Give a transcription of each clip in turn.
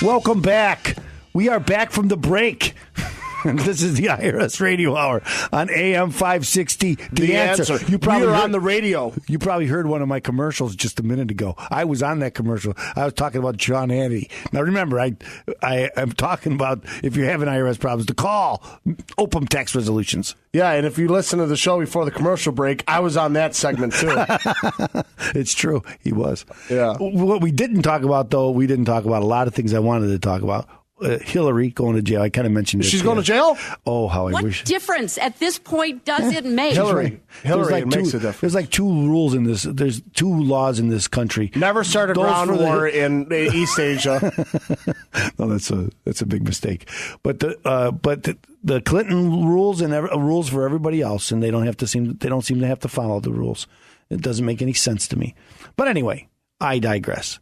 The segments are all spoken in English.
Welcome back. We are back from the break. This is the IRS Radio Hour on AM 560. The answer. You probably were on the radio. You probably heard one of my commercials just a minute ago. I was on that commercial. I was talking about John Hannity. Now remember, I'm talking about if you're having IRS problems, to call Opem Tax Resolutions. Yeah, and if you listen to the show before the commercial break, I was on that segment too. It's true. He was. Yeah. What we didn't talk about, though, we didn't talk about a lot of things I wanted to talk about. Hillary going to jail. I kind of mentioned it. She's going to jail? Oh, how I wish. What difference at this point does it make? Hillary makes a difference. There's like two rules in this. There's two laws in this country. Never start a ground war in East Asia. No, that's a big mistake. But the Clinton rules and rules for everybody else, and they don't seem to have to follow the rules. It doesn't make any sense to me. But anyway, I digress.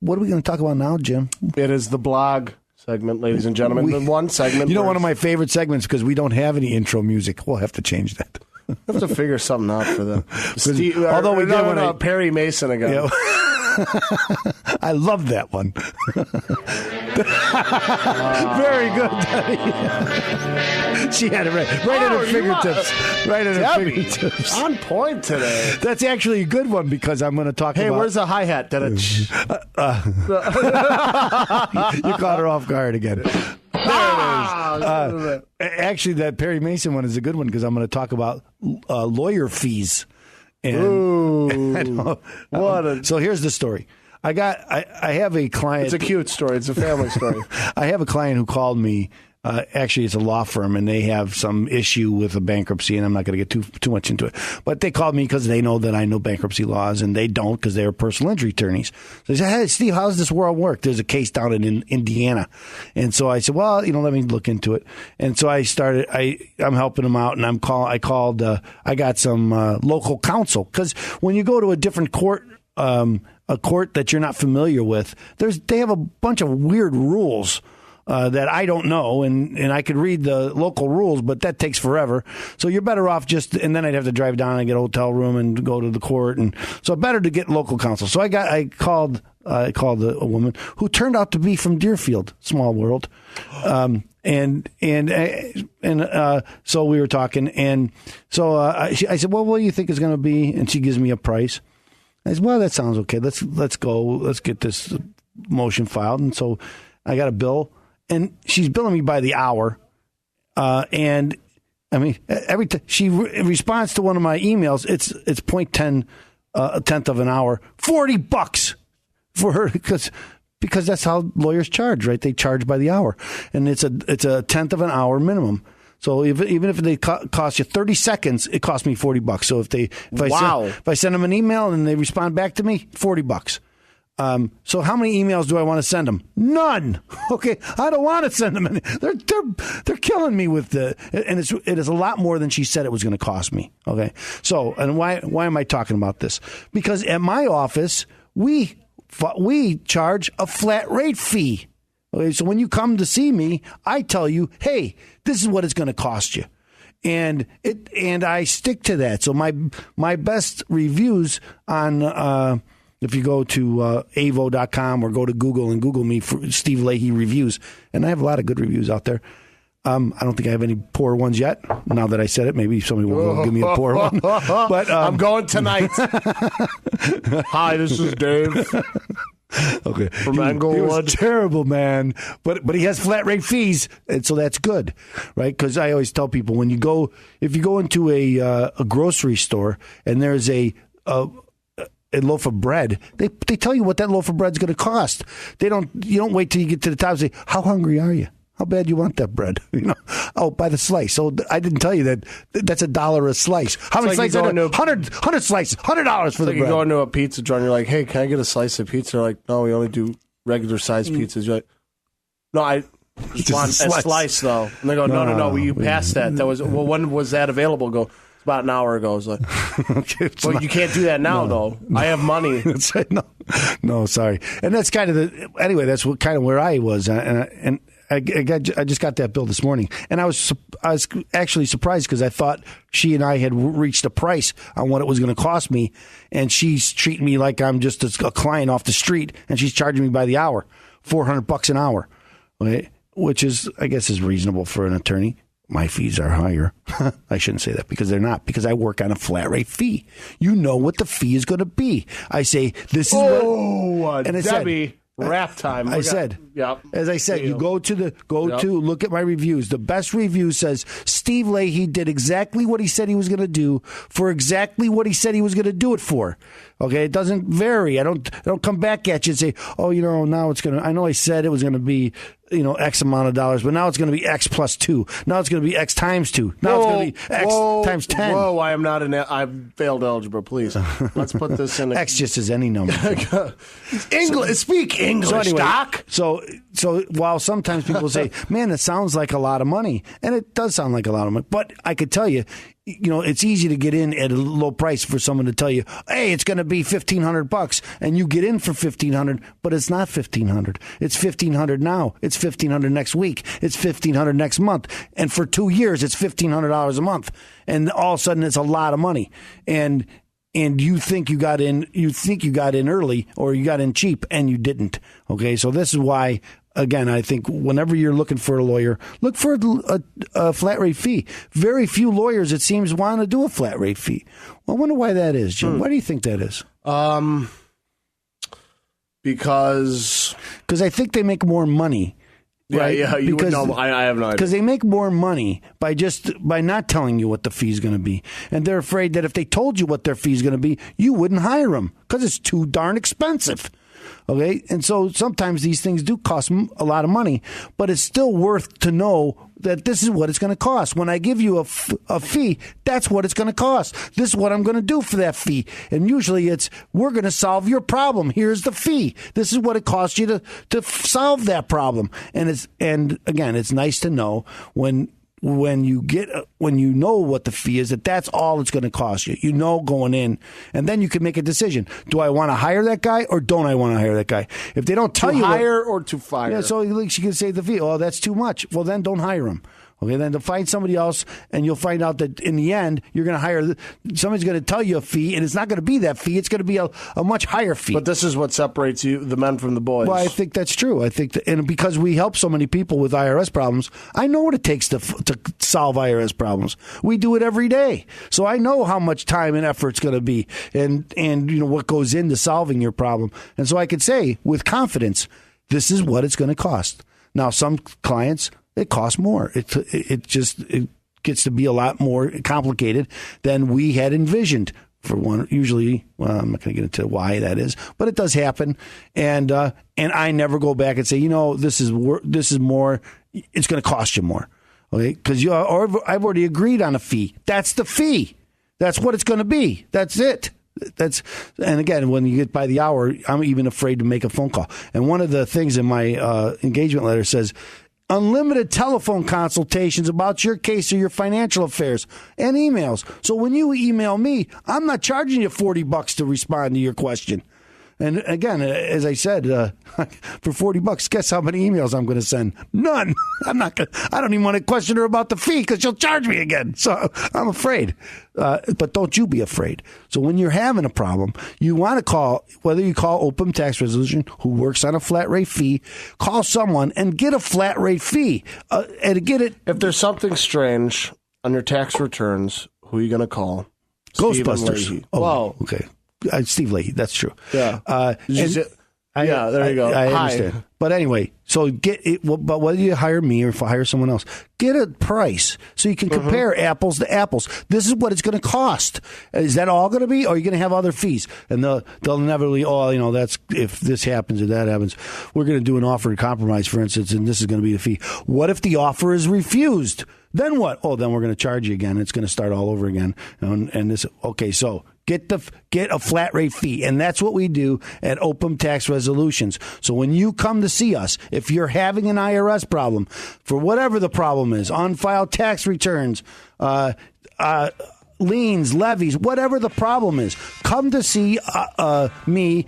What are we going to talk about now, Jim? It is the blog segment, ladies and gentlemen. The one segment. One of my favorite segments, because we don't have any intro music. We'll have to change that. We'll have to figure something out for the although we did one Perry Mason again. Yeah. I love that one. Very good, Debbie. She had it right at her fingertips. Right at her fingertips. On point today. That's actually a good one because I'm going to talk about... Hey, where's the hi-hat? You caught her off guard again. There it is. Actually, that Perry Mason one is a good one because I'm going to talk about lawyer fees. Ooh, so here's the story. I have a client. It's a cute story. It's a family story. I have a client who called me. Actually, it's a law firm, and they have some issue with a bankruptcy, and I'm not going to get too much into it. But they called me because they know that I know bankruptcy laws, and they don't because they're personal injury attorneys. So they said, "Hey, Steve, how does this world work?" There's a case down in Indiana, and so I said, "Well, let me look into it." And so I started. I'm helping them out, and I got some local counsel because when you go to a different court. A court that you're not familiar with, they have a bunch of weird rules that I don't know, and I could read the local rules, but that takes forever. So you're better off and then I'd have to drive down and get a hotel room and go to the court, and so better to get local counsel. So I called a woman who turned out to be from Deerfield, small world, and so we were talking, and so I said, well, what do you think is going to be? And she gives me a price. I said, well, that sounds okay. Let's go. Let's get this motion filed. And so I got a bill, and she's billing me by the hour. And I mean, every time she responds to one of my emails, it's 0.10 a tenth of an hour, $40 for her because that's how lawyers charge, right? They charge by the hour, and it's a tenth of an hour minimum. So even if they cost you 30 seconds, it costs me $40. So if I send them an email and they respond back to me, $40. So how many emails do I want to send them? None. Okay, I don't want to send them any. They're killing me with it is a lot more than she said it was going to cost me. Okay, so and why am I talking about this? Because at my office we charge a flat rate fee. Okay, so when you come to see me, I tell you, hey, this is what it's going to cost you. And I stick to that. So my best reviews on if you go to avo.com or go to Google and Google me for Steve Leahy reviews, and I have a lot of good reviews out there. I don't think I have any poor ones yet. Now that I said it, maybe somebody will give me a poor one. But I'm going tonight. Hi, this is Dave. Okay, from Englewood. He was terrible, man. But he has flat rate fees, and so that's good, right? Because I always tell people if you go into a grocery store and there's a loaf of bread, they tell you what that loaf of bread's going to cost. You don't wait till you get to the top and say, how hungry are you? How bad you want that bread? Oh, by the slice. So I didn't tell you that's $1 a slice. How many slices? 100 slices. $100 for the bread. You go into a pizza joint, you're like, hey, can I get a slice of pizza? They're like, no, we only do regular sized pizzas. You're like, no, I just want a slice though. And they go, no, you passed that. That was when was that available? Go. About an hour ago. It's like, okay, well, you can't do that now, though. I have money. No, sorry. And that's kind of that's kind of where I was. And I just got that bill this morning, and I was actually surprised because I thought she and I had reached a price on what it was going to cost me, and she's treating me like I'm just a client off the street, and she's charging me by the hour. $400 an hour, okay? Which is, I guess, is reasonable for an attorney. My fees are higher. I shouldn't say that because they're not, because I work on a flat rate fee. You know what the fee is going to be. I say, this is what... And Debbie, rap time. As I said, you go to look at my reviews. The best review says, Steve Leahy did exactly what he said he was going to do for exactly what he said he was going to do it for. Okay, it doesn't vary. I don't come back at you and say, oh, now it's going to, I know I said it was going to be, X amount of dollars, but now it's going to be X plus 2. Now it's going to be X times 2. Now it's going to be X times 10. Whoa, I am not I failed algebra, please. Let's put this in. X just is any number. English, speak English, so anyway, Doc. So while sometimes people say, man, it sounds like a lot of money, and it does sound like a lot of money, but I could tell you, it's easy to get in at a low price for someone to tell you, hey, it's going to be $1,500, and you get in for $1,500, but it's not $1,500. It's $1,500 now. It's $1,500 next week. It's $1,500 next month. And for 2 years, it's $1,500 a month. And all of a sudden, it's a lot of money. And you think you got in early or you got in cheap, and you didn't. Okay, so this is why. Again, I think whenever you're looking for a lawyer, look for a flat rate fee. Very few lawyers, it seems, want to do a flat rate fee. Well, I wonder why that is, Jim. Why do you think that is? Because I think they make more money. Right? Yeah, you would know. I have no idea. Because they make more money by not telling you what the fee is going to be. And they're afraid that if they told you what their fee is going to be, you wouldn't hire them because it's too darn expensive. Okay, and so sometimes these things do cost a lot of money, but it's still worth to know that this is what it's going to cost. When I give you a fee, that's what it's going to cost. This is what I'm going to do for that fee. And usually we're going to solve your problem. Here's the fee. This is what it costs you to solve that problem. And again, it's nice to know when you know what the fee is, that's all it's going to cost you. Going in, and then you can make a decision. Do I want to hire that guy or don't I want to hire that guy? If they don't tell you hire or to fire. Yeah, so you can say the fee. Oh, that's too much. Well, then don't hire him. Okay, then to find somebody else, and you'll find out that in the end, you're going to hire somebody's going to tell you a fee, and it's not going to be that fee. It's going to be a much higher fee. But this is what separates the men from the boys. Well, I think that's true. I think and because we help so many people with IRS problems, I know what it takes to solve IRS problems. We do it every day, so I know how much time and effort it's going to be, and what goes into solving your problem. And so I could say with confidence, this is what it's going to cost. Now, some clients, it costs more. It gets to be a lot more complicated than we had envisioned. For one, usually, I'm not going to get into why that is, but it does happen. And I never go back and say, this is more. It's going to cost you more, okay? Because I've already agreed on a fee. That's the fee. That's what it's going to be. That's it. And again, when you get by the hour, I'm even afraid to make a phone call. And one of the things in my engagement letter says, unlimited telephone consultations about your case or your financial affairs and emails. So when you email me, I'm not charging you $40 to respond to your question. And again, as I said, for $40, guess how many emails I'm going to send? None. I don't even want to question her about the fee because she'll charge me again. So I'm afraid. But don't you be afraid. So when you're having a problem, you want to call, whether you call Opem Tax Resolution, who works on a flat rate fee, call someone and get a flat rate fee. And get it. If there's something strange on your tax returns, who are you going to call? Ghostbusters. Oh, wow. Okay. Steve Leahy, that's true. Yeah. There you go. I understand. But anyway, so get it. But whether you hire me or if I hire someone else, get a price so you can compare apples to apples. This is what it's going to cost. Is that all going to be? Or are you going to have other fees? And they'll inevitably, that's if this happens or that happens. We're going to do an offer to compromise, for instance, and this is going to be the fee. What if the offer is refused? Then what? Oh, then we're going to charge you again. It's going to start all over again. And this, okay, so get a flat rate fee. And that's what we do at Opem Tax Resolutions. So when you come to see us, if you're having an IRS problem, for whatever the problem is, unfiled tax returns, liens, levies, whatever the problem is, come to see me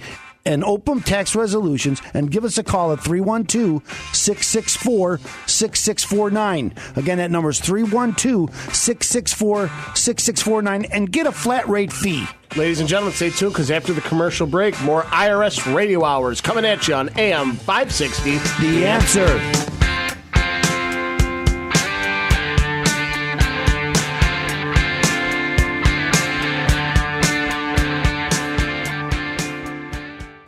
and Opem Tax Resolutions and give us a call at 312-664-6649. Again, that number is 312-664-6649 and get a flat rate fee. Ladies and gentlemen, stay tuned because after the commercial break, more IRS radio hours coming at you on AM 560. The Answer.